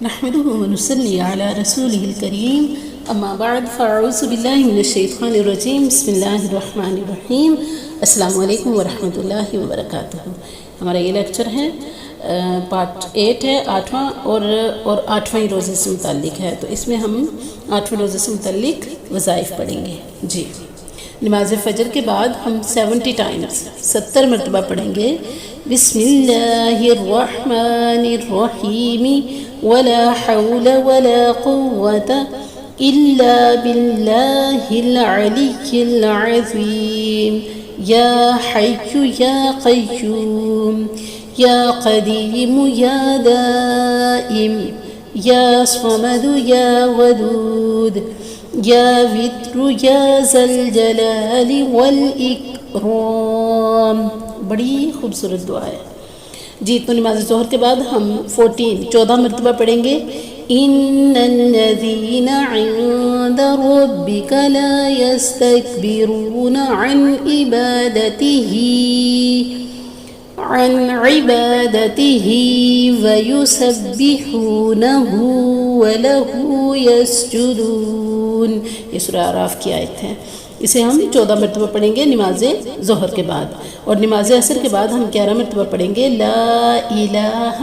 نحمده ونصلي على رسوله الكريم اما بعد فاعوذ باللہ من الشیطان الرجیم بسم اللہ الرحمن الرحیم السلام علیکم ورحمۃ اللہ وبرکاتہ۔ ہمارا یہ لیکچر ہے پارٹ 8 ہے، 8واں اور 8ویں روزے سے متعلق ہے، تو اس میں ہم 8ویں روزے سے متعلق وظائف پڑھیں گے۔ جی، نماز فجر کے بعد ہم 70 ٹائمز 70 مرتبہ پڑھیں گے بسم اللہ الرحمن الرحیم ولا حول ولا قوة إلا بالله العلي العظيم يا حي يا قيوم يا قديم يا دائم يا صمد يا ودود يا وتر يا ذا الجلال والإكرام۔ بڑی خوبصورت دعا ہے۔ جی، تو نماز ظہر کے بعد ہم 14 مرتبہ پڑھیں گے ان الذين عند ربك لا يستكبرون عن عبادته ويسبحونه وله يسجدون۔ یہ سورہ اعراف کی آیت ہے۔ اسے ہم 14 مرتبہ پڑھیں گے نماز ظہر کے بعد، اور نماز عصر کے بعد ہم 11 مرتبہ پڑھیں گے لا الہ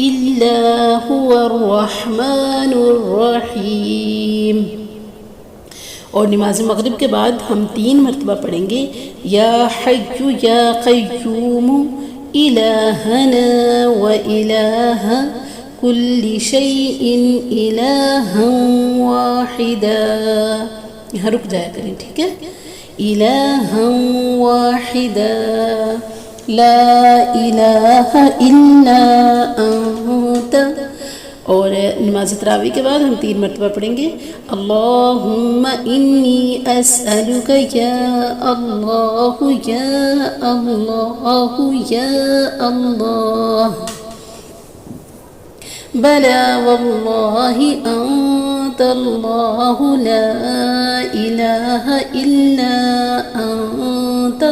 الا هو الرحمن الرحیم، اور نماز مغرب کے بعد ہم 3 مرتبہ پڑھیں گے یا حی یا قیوم الہنا و الہ کل شیء الہا واحدا۔ یہاں رک جایا کریں، ٹھیک ہے؟ الہا واحدا لا الہ الا انت۔ اور نماز تراویح کے بعد ہم 3 مرتبہ پڑھیں گے اللہم انی اسألک یا اللہ یا اللہ یا اللہ بلا واللہ انت اللہ لا الہ الا انت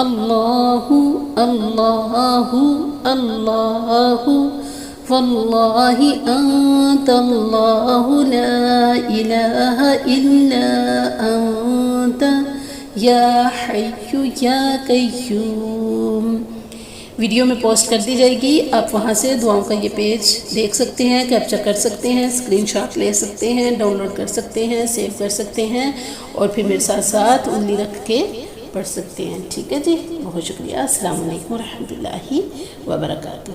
اللہ اللہ اللہ واللہ انت اللہ لا الہ الا انت یا حی یا قیوم۔ ویڈیو میں پوسٹ کر دی جائے گی، آپ وہاں سے دعاؤں کا یہ پیج دیکھ سکتے ہیں، کیپچر کر سکتے ہیں، اسکرین شاٹ لے سکتے ہیں، ڈاؤن لوڈ کر سکتے ہیں، سیو کر سکتے ہیں، اور پھر میرے ساتھ ساتھ انگلی رکھ کے پڑھ سکتے ہیں۔ ٹھیک ہے جی، بہت شکریہ۔ السلام علیکم ورحمۃ اللہ وبرکاتہ۔